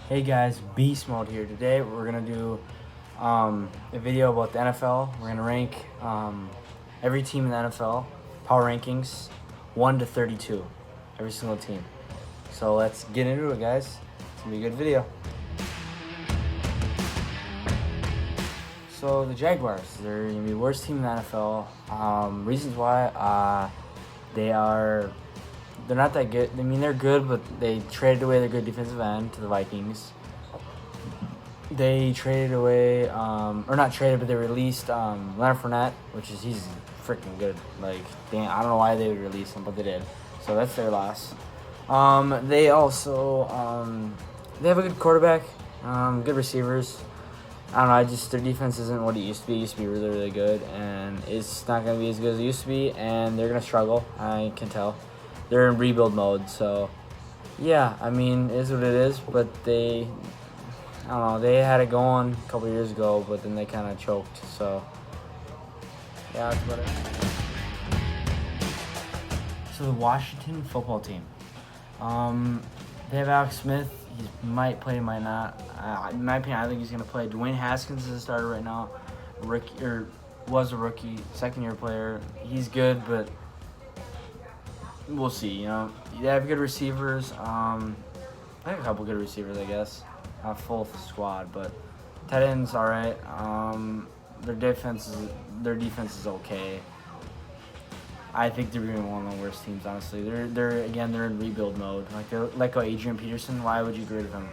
Hey guys, Beast Mode here. Today we're gonna do a video about the NFL. We're gonna rank every team in the NFL, power rankings, 1 to 32, every single team. So let's get into it, guys. It's gonna be a good video. So the Jaguars, they're gonna be the worst team in the NFL. Reasons why, they're not that good. I mean, they're good, but they traded away their good defensive end to the Vikings. They traded away, or not traded, but they released Leonard Fournette, he's freaking good. Like, damn, I don't know why they would release him, but they did. So that's their loss. They also they have a good quarterback, good receivers. I don't know. Their defense isn't what it used to be. It used to be really, really good, and it's not gonna be as good as it used to be. And they're gonna struggle. I can tell. They're in rebuild mode, so yeah. I mean, it is what it is. But I don't know. They had it going a couple years ago, but then they kind of choked. So yeah, that's about it. So the Washington football team. They have Alex Smith. He might play, might not. In my opinion, I think he's gonna play. Dwayne Haskins is a starter right now. Was a rookie, second-year player. He's good, but we'll see. You know, they have good receivers. I have a couple good receivers, I guess. Not full squad, but tight ends all right. Their defense is okay. I think they're going to be one of the worst teams, honestly. They're in rebuild mode. Like, they let go Adrian Peterson. Why would you get rid of him?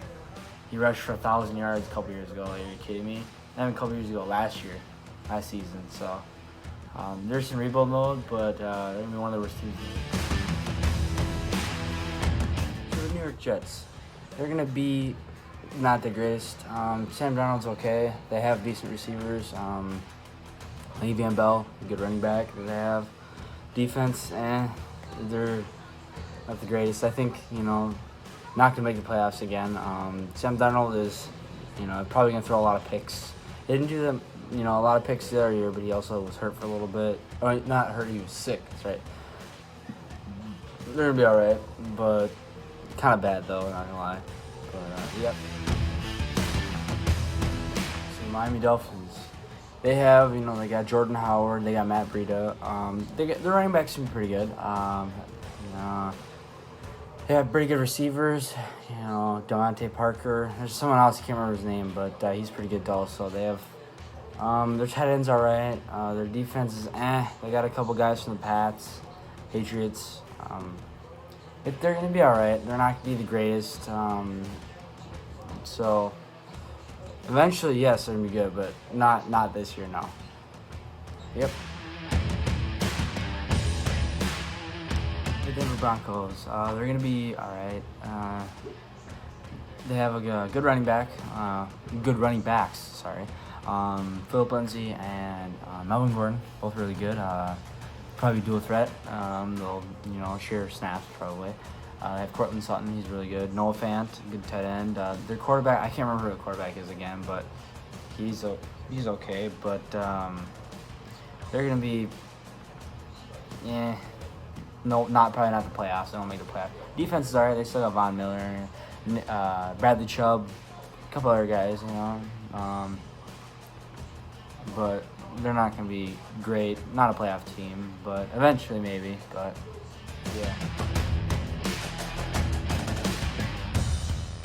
He rushed for 1,000 yards a couple years ago. Are you kidding me? And a couple years ago, last season. So they're just in rebuild mode, but they're going to be one of the worst teams. So the New York Jets, they're going to be not the greatest. Sam Darnold's okay. They have decent receivers. Le'Veon Bell, a good running back that they have. Defense, they're not the greatest. I think, not going to make the playoffs again. Sam Darnold is, probably going to throw a lot of picks. He didn't do them, a lot of picks the other year, but he also was hurt for a little bit. Or not hurt, he was sick. That's right. They're going to be all right, but kind of bad, though, not going to lie. But, yep. So, Miami Dolphins. They have, they got Jordan Howard, they got Matt Breida. Their running backs seem pretty good. They have pretty good receivers. Devontae Parker. There's someone else, I can't remember his name, but he's pretty good also. They have their tight ends all right. Their defense is They got a couple guys from the Patriots. They're gonna be all right. They're not gonna be the greatest. So. Eventually, yes, they're going to be good, but not this year, no. Yep. The Denver Broncos, they're going to be all right. They have a good running back, good running backs, sorry. Philip Lindsay and Melvin Gordon, both really good. Probably dual threat. They'll, share snaps probably. They have Cortland Sutton, he's really good. Noah Fant, good tight end. Their quarterback, I can't remember who the quarterback is again, but he's okay. But they're gonna be, probably not the playoffs. They don't make the playoffs. Defense is alright. They still got Von Miller, Bradley Chubb, a couple other guys, but they're not gonna be great. Not a playoff team, but eventually maybe. But yeah.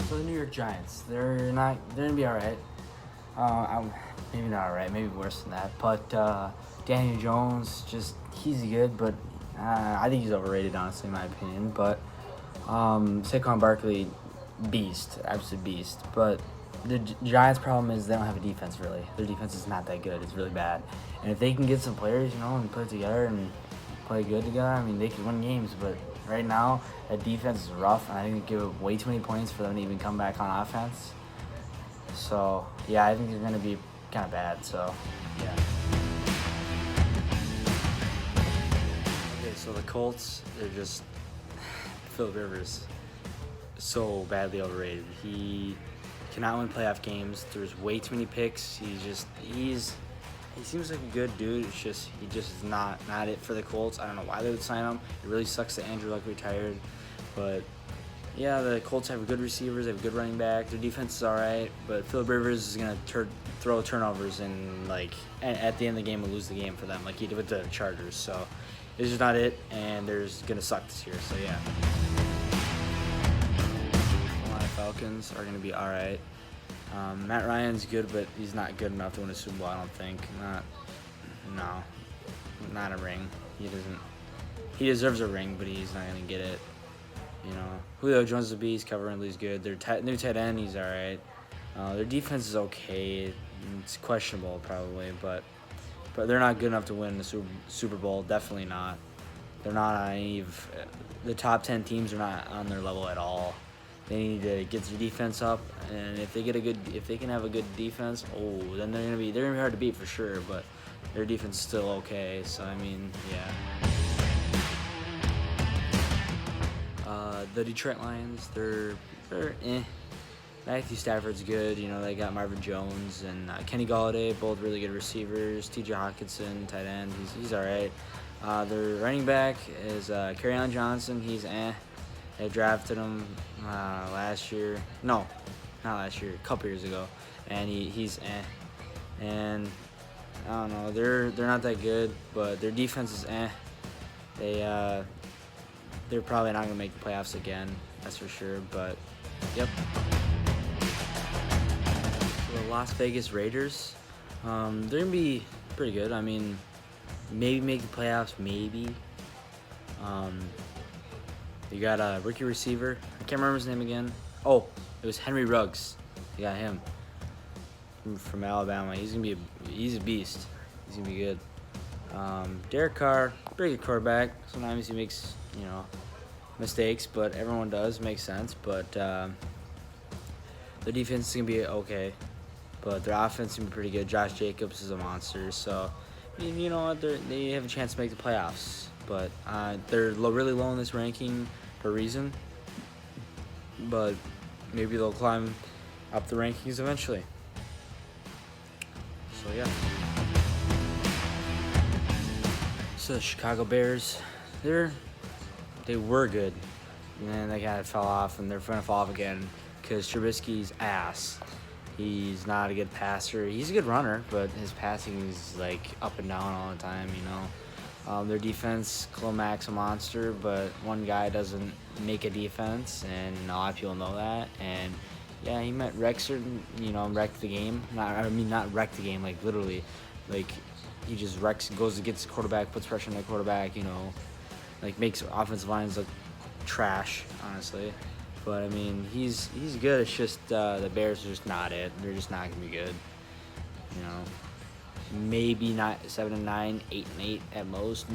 So the New York Giants, they're gonna be all right. Maybe not all right, maybe worse than that. But Daniel Jones, he's good, but I think he's overrated, honestly, in my opinion. But Saquon Barkley, beast, absolute beast. But the Giants' problem is they don't have a defense, really. Their defense is not that good. It's really bad. And if they can get some players, and put it together and play good together, I mean, they could win games. But right now, that defense is rough, and I think they give way too many points for them to even come back on offense. So, yeah, I think they're going to be kind of bad. So, yeah. Okay, so the Colts, they're just Philip Rivers, so badly overrated. He cannot win playoff games. There's way too many picks. He seems like a good dude. He just is not it for the Colts. I don't know why they would sign him. It really sucks that Andrew Luck retired, but Yeah, the Colts have good receivers, they have a good running back. Their defense is all right, but Philip Rivers is gonna throw turnovers and like at the end of the game will lose the game for them, like he did with the Chargers. So this is not it, and they're gonna suck this year. So yeah, Carolina Falcons are gonna be all right. Matt Ryan's good, but he's not good enough to win a Super Bowl. I don't think. Not a ring. He doesn't. He deserves a ring, but he's not gonna get it. You know, Julio Jones is a beast. Calvin Ridley's good. Their new tight end, he's all right. Their defense is okay. It's questionable probably, but they're not good enough to win the Super Bowl. Definitely not. They're not naive. The top 10 teams are not on their level at all. They need to get their defense up, and if they can have a good defense, then they're gonna be hard to beat for sure. But their defense is still okay. So I mean, yeah. The Detroit Lions, they're eh. Matthew Stafford's good. You know, they got Marvin Jones and Kenny Golladay, both really good receivers. T.J. Hawkinson, tight end, he's all right. Their running back is Kerryon Johnson. He's eh. They drafted him last year. No, not last year. A couple years ago, and he's eh. And I don't know. They're not that good, but their defense is eh. They're probably not gonna make the playoffs again. That's for sure. But yep. So the Las Vegas Raiders, they're gonna be pretty good. I mean, maybe make the playoffs. Maybe. You got a rookie receiver. I can't remember his name again. Oh, it was Henry Ruggs. You got him from Alabama. He's a beast. He's gonna be good. Derek Carr, pretty good quarterback. Sometimes he makes mistakes, but everyone does. Makes sense. But the defense is gonna be okay, but their offense is gonna be pretty good. Josh Jacobs is a monster. So you know what? They have a chance to make the playoffs. But they're really low in this ranking for a reason. But maybe they'll climb up the rankings eventually. So yeah. So the Chicago Bears, they were good, and then they kind of fell off, and they're going to fall off again because Trubisky's ass. He's not a good passer. He's a good runner, but his passing is like up and down all the time. Their defense, Khalil Mack's a monster, but one guy doesn't make a defense, and a lot of people know that. And yeah, he might wreck the game. Not wreck the game, like literally, like he just goes against the quarterback, puts pressure on the quarterback. Like makes offensive lines look trash, honestly. But I mean, he's good. It's just the Bears are just not it. They're just not gonna be good. Maybe not 7-9, 8-8 at most.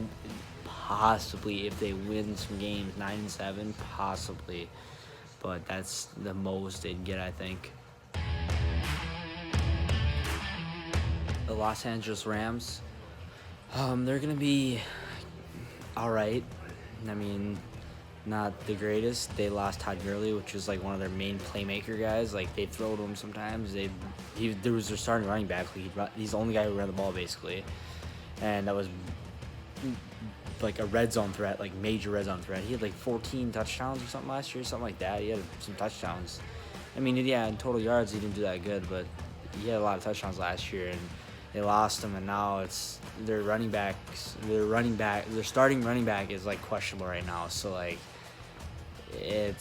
Possibly if they win some games, 9-7, possibly. But that's the most they'd get, I think. The Los Angeles Rams, they're gonna be all right. I mean, not the greatest. They lost Todd Gurley, which was like one of their main playmaker guys. Like they throw to him sometimes. There was their starting running back. He's the only guy who ran the ball basically, and that was like a red zone threat, like major red zone threat. He had like 14 touchdowns or something last year, something like that. He had some touchdowns. I mean, yeah, in total yards he didn't do that good, but he had a lot of touchdowns last year, and they lost him, and now it's their running backs. Their starting running back is like questionable right now. So like, I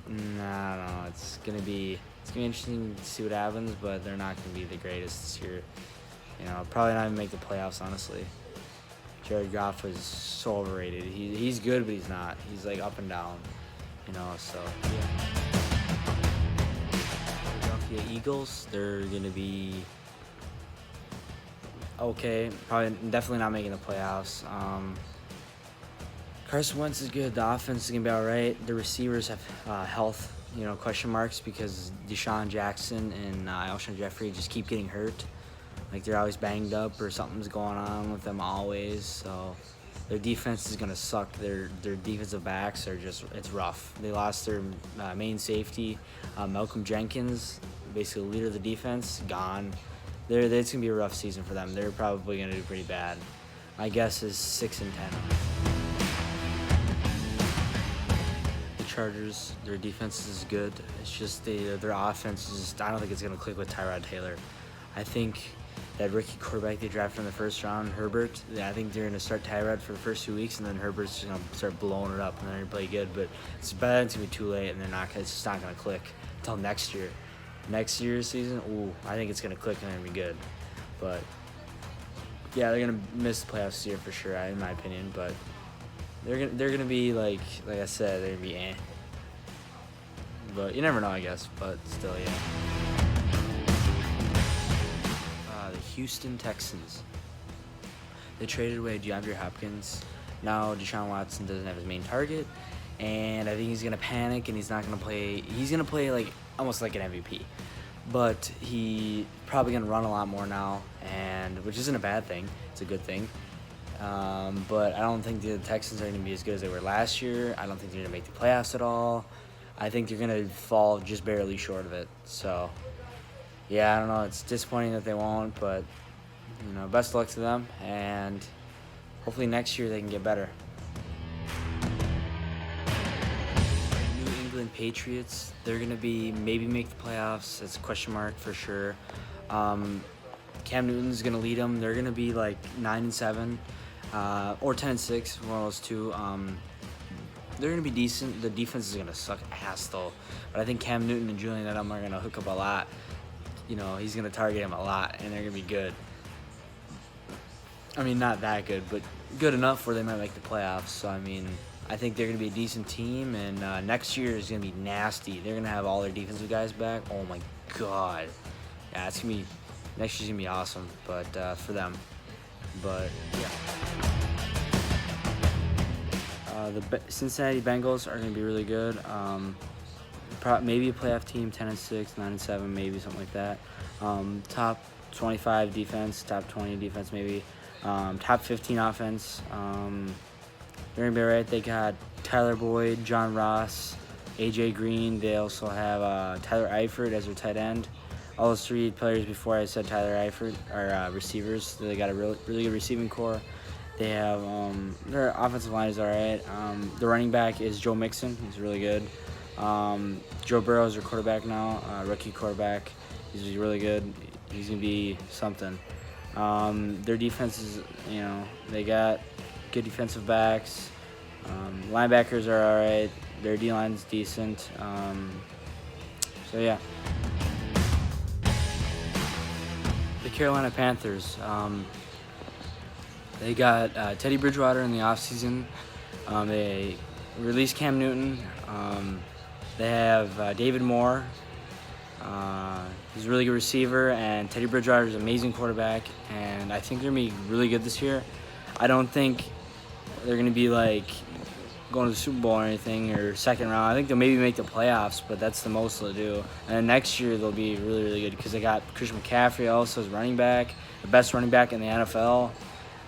don't know. It's gonna be interesting to see what happens, but they're not gonna be the greatest this year. Probably not even make the playoffs, honestly. Jared Goff is so overrated. He's good, but he's not. He's like up and down. So yeah. Philadelphia Eagles, they're gonna be okay. Definitely not making the playoffs. Carson Wentz is good. The offense is gonna be all right. The receivers have health, question marks because Deshaun Jackson and Alshon Jeffrey just keep getting hurt. Like they're always banged up or something's going on with them always. So their defense is gonna suck. Their defensive backs are it's rough. They lost their main safety, Malcolm Jenkins, basically leader of the defense, gone. It's gonna be a rough season for them. They're probably gonna do pretty bad. My guess is 6-10. The Chargers. Their defense is good. It's just their offense is just, I don't think it's going to click with Tyrod Taylor. I think that rookie quarterback they drafted in the first round, Herbert, I think they're going to start Tyrod for the first 2 weeks, and then Herbert's just going to start blowing it up, and they're going to play good. But it's going to be too late, and it's just not going to click until next year. Next year's season, I think it's going to click and they're going to be good. But, yeah, they're going to miss the playoffs this year for sure, in my opinion. But they're gonna be, like I said, they're going to be eh. But you never know, I guess. But still, yeah. The Houston Texans. They traded away DeAndre Hopkins. Now Deshaun Watson doesn't have his main target, and I think he's gonna panic and he's not gonna play. He's gonna play like almost like an MVP, but he probably gonna run a lot more now, and which isn't a bad thing. It's a good thing. But I don't think the Texans are gonna be as good as they were last year. I don't think they're gonna make the playoffs at all. I think they're gonna fall just barely short of it. So. Yeah, I don't know. It's disappointing that they won't, but, best of luck to them, and hopefully next year they can get better. New England Patriots, they're going to maybe make the playoffs. It's a question mark for sure. Cam Newton's going to lead them. They're going to be like 9-7 or 10-6, one of those two. They're going to be decent. The defense is going to suck ass, though. But I think Cam Newton and Julian Edelman are going to hook up a lot. He's going to target him a lot, and they're going to be good. I mean, not that good, but good enough where they might make the playoffs. So, I think they're going to be a decent team, and next year is going to be nasty. They're going to have all their defensive guys back. Oh, my God. Yeah, next year's going to be awesome, but for them. But, yeah. The Cincinnati Bengals are going to be really good. Maybe a playoff team, 10-6, 9-7, maybe something like that. Top 25 defense, top 20 defense, maybe. Top 15 offense. They're gonna be right. They got Tyler Boyd, John Ross, AJ Green. They also have Tyler Eifert as their tight end. All those three players before I said Tyler Eifert are receivers. They got a really good receiving core. They have their offensive line is all right. The running back is Joe Mixon. He's really good. Joe Burrow is their quarterback now, rookie quarterback. He's really good. He's going to be something. Their defense is, they got good defensive backs. Linebackers are all right. Their D-line is decent. So, yeah. The Carolina Panthers. They got Teddy Bridgewater in the offseason. They released Cam Newton. They have David Moore. He's a really good receiver, and Teddy Bridgewater is an amazing quarterback, and I think they're going to be really good this year. I don't think they're going to be, going to the Super Bowl or anything, or second round. I think they'll maybe make the playoffs, but that's the most they'll do. And then next year they'll be really, really good because they got Christian McCaffrey also as running back, the best running back in the NFL.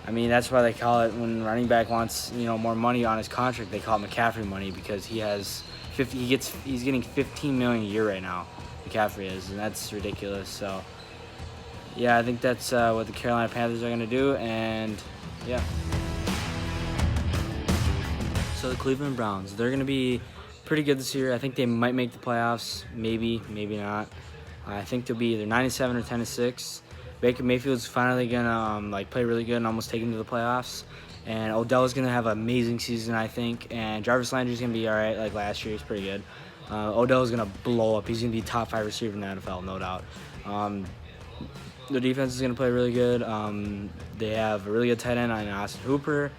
That's why they call it, when running back wants, more money on his contract, they call it McCaffrey money because he's getting $15 million a year right now. McCaffrey is, and that's ridiculous. So, yeah, I think that's what the Carolina Panthers are going to do, and yeah. So the Cleveland Browns, they're going to be pretty good this year. I think they might make the playoffs, maybe not. I think they'll be either 9-7 or 10-6. Baker Mayfield's finally gonna play really good and almost take him to the playoffs. And Odell's gonna have an amazing season, I think. And Jarvis Landry's gonna be all right, like last year. He's pretty good. Odell's gonna blow up. He's gonna be top 5 receiver in the NFL, no doubt. The defense is gonna play really good. They have a really good tight end on Austin Hooper.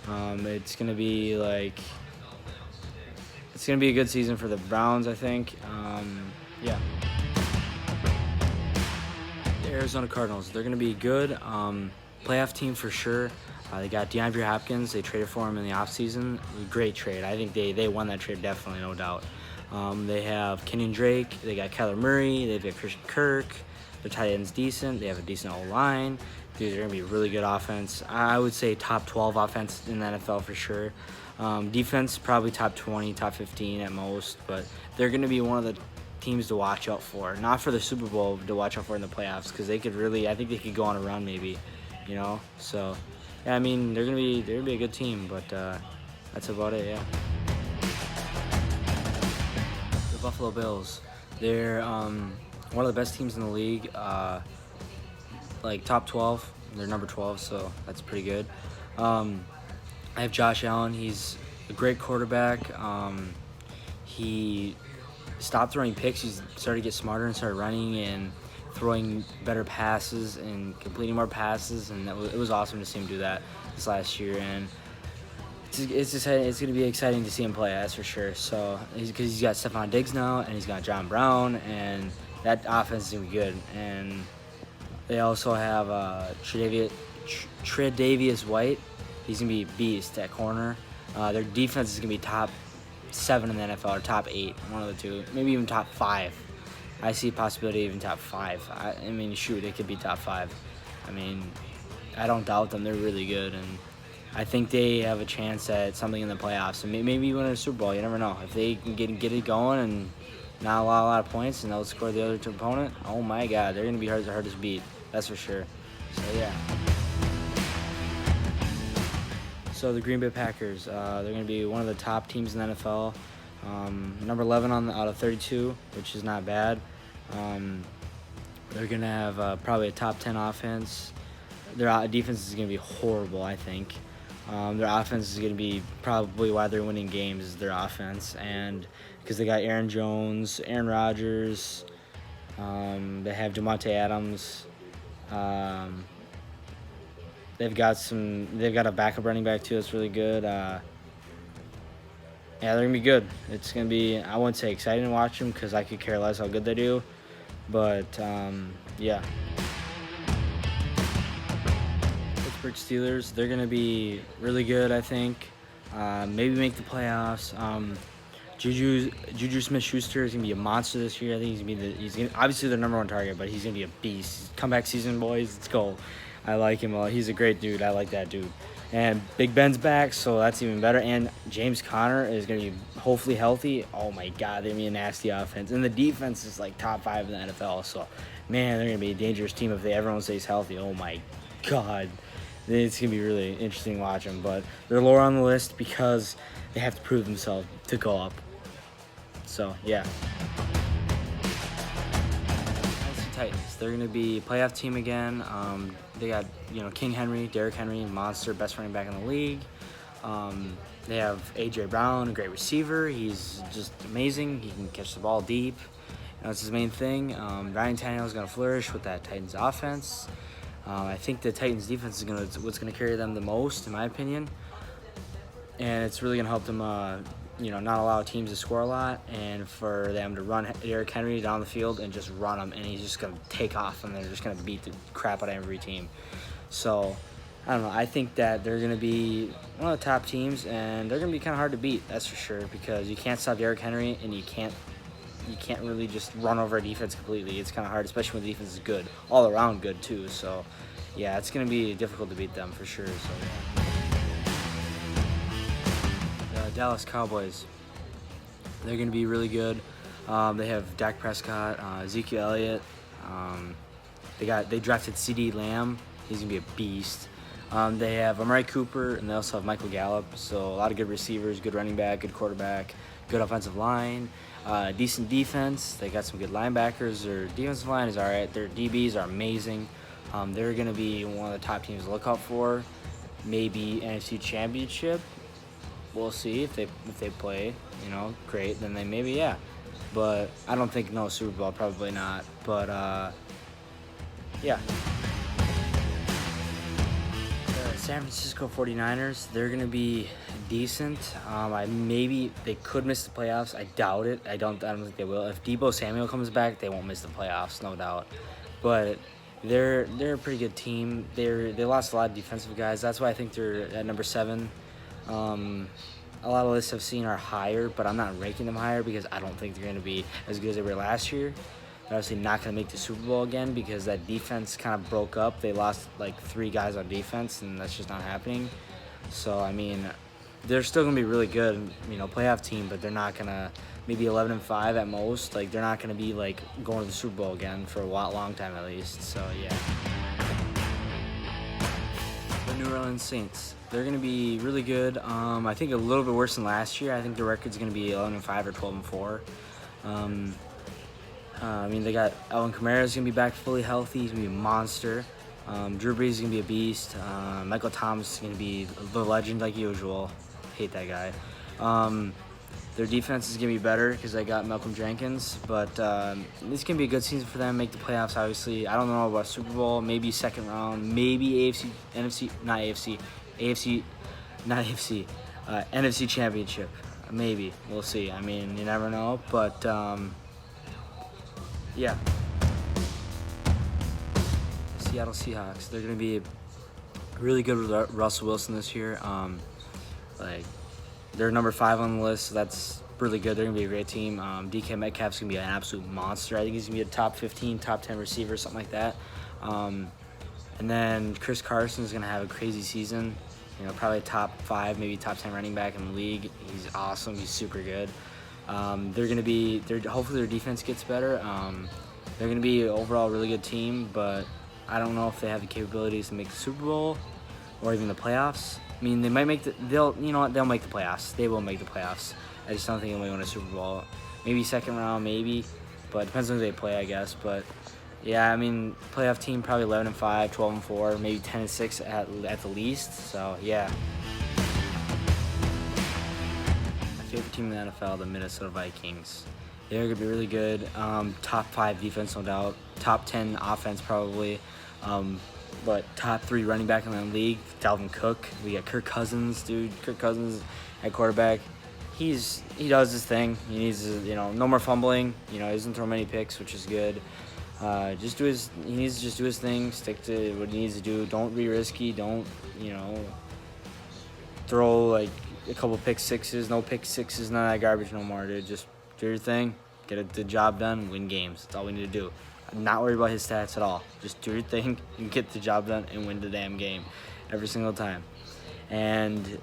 It's gonna be a good season for the Browns, I think. Yeah. The Arizona Cardinals, they're going to be good. Playoff team for sure. They got DeAndre Hopkins. They traded for him in the offseason. Great trade. I think they won that trade, definitely, no doubt. They have Kenyon Drake. They got Kyler Murray. They've got Christian Kirk. Their tight end's decent. They have a decent O-line. They're going to be really good offense. I would say top 12 offense in the NFL for sure. Defense, probably top 20, top 15 at most. But they're going to be one of the teams to watch out for. Not for the Super Bowl, to watch out for in the playoffs, because I think they could go on a run maybe, So, yeah, they're gonna be a good team, but that's about it, yeah. Buffalo Bills. They're one of the best teams in the league. Like top 12. They're number 12, so that's pretty good. I have Josh Allen. He's a great quarterback. He stopped throwing picks. He's started to get smarter and started running and throwing better passes and completing more passes. And it was awesome to see him do that this last year. And it's going to be exciting to see him play, that's for sure. So because he's got Stephon Diggs now, and he's got John Brown, and that offense is going to be good. And they also have Tre'Davious White. He's going to be a beast at corner. Their defense is going to be top 7 in the NFL, or top 8, one of the two, maybe even top 5. I see a possibility of even top 5. I mean, shoot, it could be top 5. I mean, I don't doubt them. They're really good, and I think they have a chance at something in the playoffs, and maybe win a Super Bowl. You never know. If they can get it going and not allow a lot of points and outscore the other opponent, oh my God, they're going to be hard to beat. That's for sure. So, yeah. So the Green Bay Packers, they're going to be one of the top teams in the NFL. Number 11 out of 32, which is not bad. They're going to have probably a top 10 offense. Their defense is going to be horrible, I think. Their offense is going to be probably why they're winning games, is their offense. And because they got Aaron Jones, Aaron Rodgers, they have Devontae Adams. They've got a backup running back too that's really good. Yeah, they're gonna be good. It's gonna be, I wouldn't say exciting to watch them because I could care less how good they do, but yeah. Pittsburgh Steelers, they're gonna be really good, I think. Maybe make the playoffs. Juju Smith-Schuster is gonna be a monster this year. I think he's gonna obviously their number 1 target, but he's gonna be a beast. Comeback season, boys, let's go. I like him a lot. He's a great dude. I like that dude. And Big Ben's back, so that's even better. And James Conner is going to be hopefully healthy. Oh, my God, they're going to be a nasty offense. And the defense is like top 5 in the NFL. So, man, they're going to be a dangerous team if everyone stays healthy. Oh, my God. It's going to be really interesting to watch them. But they're lower on the list because they have to prove themselves to go up. So, yeah. Titans. They're going to be a playoff team again. They got, King Henry, Derrick Henry, monster, best running back in the league. They have A.J. Brown, a great receiver. He's just amazing. He can catch the ball deep. That's his main thing. Ryan Tannehill is going to flourish with that Titans offense. I think the Titans defense is what's going to carry them the most, in my opinion. And it's really going to help them not allow teams to score a lot, and for them to run Derrick Henry down the field and just run him, and he's just going to take off, and they're just going to beat the crap out of every team. So, I don't know. I think that they're going to be one of the top teams, and they're going to be kind of hard to beat, that's for sure, because you can't stop Derrick Henry, and you can't really just run over a defense completely. It's kind of hard, especially when the defense is good, all around good too. So, yeah, it's going to be difficult to beat them for sure. So, yeah. Dallas Cowboys, they're going to be really good. They have Dak Prescott, Ezekiel Elliott. They drafted CeeDee Lamb. He's going to be a beast. They have Amari Cooper, and they also have Michael Gallup. So a lot of good receivers, good running back, good quarterback, good offensive line, decent defense. They got some good linebackers. Their defensive line is all right. Their DBs are amazing. They're going to be one of the top teams to look out for. Maybe NFC Championship. We'll see if they play, great. Then they maybe, yeah. But I don't think no Super Bowl, probably not. But yeah. The San Francisco 49ers, they're gonna be decent. Maybe they could miss the playoffs. I doubt it. I don't think they will. If Deebo Samuel comes back, they won't miss the playoffs, no doubt. But they're a pretty good team. They lost a lot of defensive guys. That's why I think they're at number 7. A lot of lists I've seen are higher, but I'm not ranking them higher because I don't think they're going to be as good as they were last year. They're obviously not going to make the Super Bowl again because that defense kind of broke up. They lost like 3 guys on defense, and that's just not happening. So, I mean, they're still going to be really good, playoff team, but they're not going to, maybe 11-5 at most. Like, they're not going to be like going to the Super Bowl again for a long time at least. So, yeah. The New Orleans Saints. They're going to be really good. I think a little bit worse than last year. I think the record's going to be 11-5 or 12-4. They got Alvin Kamara's going to be back fully healthy. He's going to be a monster. Drew Brees is going to be a beast. Michael Thomas is going to be the legend like usual. Hate that guy. Their defense is going to be better because they got Malcolm Jenkins. But this can be a good season for them. Make the playoffs, obviously. I don't know about Super Bowl. Maybe second round. Maybe NFC Championship. Maybe. We'll see. I mean, you never know. But, yeah. Seattle Seahawks. They're going to be really good with Russell Wilson this year. They're number 5 on the list, so that's really good. They're going to be a great team. DK Metcalf's going to be an absolute monster. I think he's going to be a top 15, top 10 receiver, something like that. And then Chris Carson's going to have a crazy season. Probably top 5, maybe top 10 running back in the league. He's awesome. He's super good. Hopefully their defense gets better. They're going to be overall a really good team, but I don't know if they have the capabilities to make the Super Bowl or even the playoffs. I mean, they might they'll make the playoffs. They will make the playoffs. I just don't think they'll win a Super Bowl. Maybe second round, maybe, but it depends on who they play, I guess. But yeah, I mean, playoff team probably 11-5, 12-4, maybe 10-6 at the least. So yeah. My favorite team in the NFL, the Minnesota Vikings. They're gonna be really good. Top 5 defense, no doubt. Top 10 offense, probably. But top 3 running back in the league, Dalvin Cook. We got Kirk Cousins, dude. Kirk Cousins at quarterback. He does his thing. He needs to, no more fumbling. He doesn't throw many picks, which is good. He needs to just do his thing. Stick to what he needs to do. Don't be risky. Don't, throw like a couple pick sixes. No pick sixes. None of that garbage no more, dude. Just do your thing. Get the job done. Win games. That's all we need to do. I'm not worried about his stats at all. Just do your thing and get the job done and win the damn game every single time. And,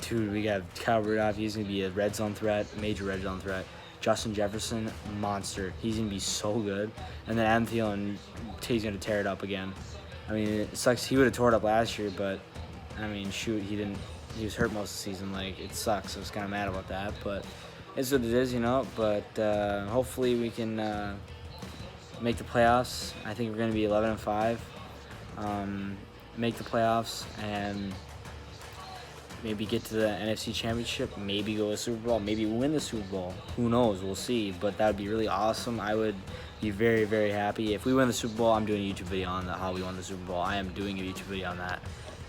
dude, we got Kyle Rudolph. He's going to be a red zone threat, major red zone threat. Justin Jefferson, monster. He's going to be so good. And then Adam Thielen, he's going to tear it up again. I mean, it sucks. He would have tore it up last year, but, I mean, shoot, he was hurt most of the season. It sucks. I was kind of mad about that, but it's what it is, But hopefully we can make the playoffs. I think we're going to be 11-5. Make the playoffs and maybe get to the NFC Championship. Maybe go to the Super Bowl. Maybe win the Super Bowl. Who knows? We'll see. But that would be really awesome. I would be very, very happy. If we win the Super Bowl, I'm doing a YouTube video on how we won the Super Bowl. I am doing a YouTube video on that.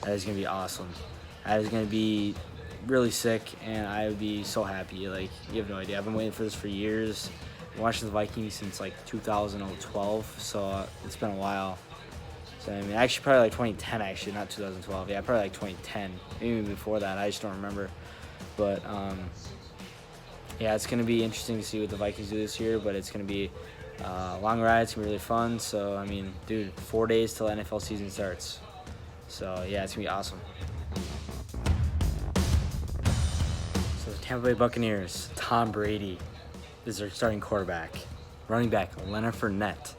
That is going to be awesome. That is going to be really sick, and I would be so happy. You have no idea. I've been waiting for this for years. Watching the Vikings since 2012, so it's been a while. So I mean, actually probably 2010, actually, not 2012. Yeah, probably 2010, maybe even before that. I just don't remember. But yeah, it's gonna be interesting to see what the Vikings do this year. But it's gonna be a long ride. It's gonna be really fun. So I mean, dude, 4 days till NFL season starts. So yeah, it's gonna be awesome. So the Tampa Bay Buccaneers, Tom Brady is their starting quarterback. Running back, Leonard Fournette.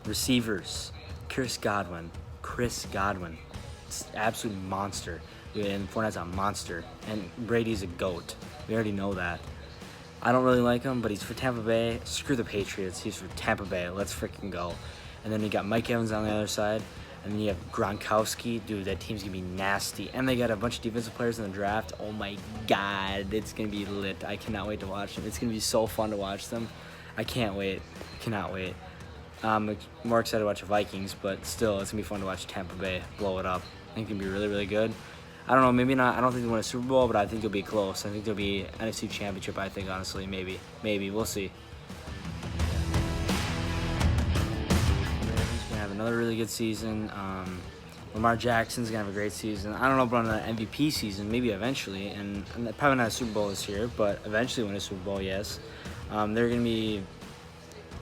Receivers, Chris Godwin. It's an absolute monster. And Fournette's a monster. And Brady's a GOAT. We already know that. I don't really like him, but he's for Tampa Bay. Screw the Patriots. He's for Tampa Bay. Let's freaking go. And then you got Mike Evans on the other side. And then you have Gronkowski. Dude, that team's going to be nasty. And they got a bunch of defensive players in the draft. Oh, my God. It's going to be lit. I cannot wait to watch them. It's going to be so fun to watch them. I can't wait. Cannot wait. I'm more excited to watch the Vikings, but still, it's going to be fun to watch Tampa Bay blow it up. I think it's going to be really, really good. I don't know. Maybe not. I don't think they'll win a Super Bowl, but I think they'll be close. I think they'll be NFC Championship, I think, honestly. Maybe. We'll see. Another really good season. Lamar Jackson's gonna have a great season. I don't know about an MVP season, maybe eventually, and probably not a Super Bowl this year, but eventually win a Super Bowl, yes. They're gonna be.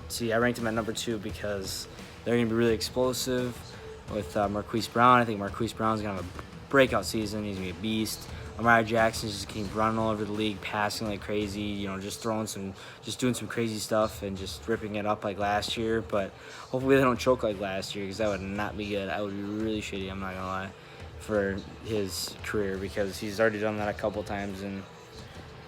See, I ranked them at number 2 because they're gonna be really explosive with Marquise Brown. I think Marquise Brown's gonna have a breakout season. He's gonna be a beast. Lamar Jackson's just keep running all over the league, passing like crazy, just doing some crazy stuff and just ripping it up like last year. But hopefully they don't choke like last year because that would not be good. I would be really shitty, I'm not gonna lie, for his career because he's already done that a couple times and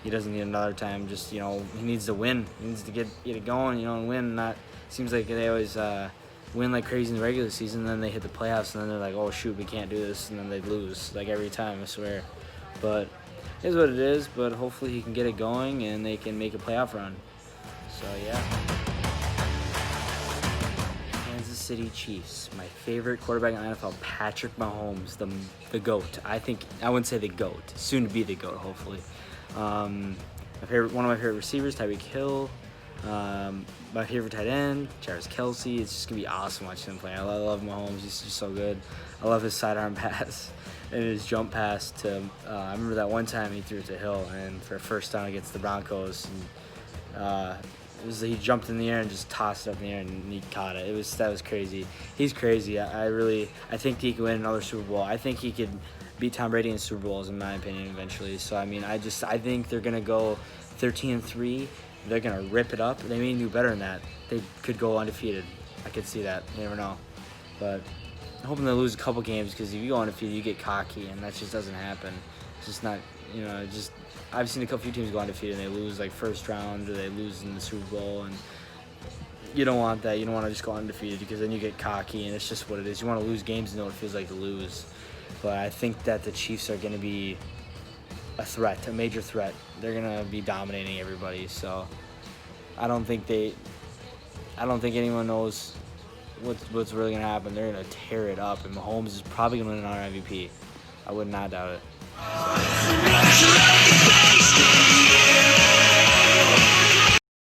he doesn't need another time. Just, he needs to win. He needs to get it going, and win. Not seems like they always win like crazy in the regular season, and then they hit the playoffs, and then they're like, oh shoot, we can't do this, and then they lose like every time, I swear. But it is what it is. But hopefully he can get it going, and they can make a playoff run. So yeah. Kansas City Chiefs. My favorite quarterback in the NFL, Patrick Mahomes, the GOAT. I wouldn't say the GOAT, soon to be the GOAT, hopefully. One of my favorite receivers, Tyreek Hill. My favorite tight end, Travis Kelce. It's just gonna be awesome watching him play. I love Mahomes. He's just so good. I love his sidearm pass and his jump pass to. I remember that one time he threw it to Hill, and for a first down against the Broncos, and, he jumped in the air and just tossed it up in the air, and he caught it. That was crazy. He's crazy. I think he could win another Super Bowl. I think he could beat Tom Brady in Super Bowls, in my opinion, eventually. So I think they're gonna go 13-3. They're gonna rip it up. They may do better than that. They could go undefeated. I could see that. You never know. But I'm hoping they lose a couple games, because if you go undefeated, you get cocky, and that just doesn't happen. It's just not. I've seen a few teams go undefeated and they lose like first round, or they lose in the Super Bowl, and you don't want that. You don't want to just go undefeated, because then you get cocky, and it's just what it is. You want to lose games and know what it feels like to lose. But I think that the Chiefs are going to be a major threat. They're going to be dominating everybody. So I don't think anyone knows what's really going to happen. They're going to tear it up, and Mahomes is probably going to win another MVP. I would not doubt it.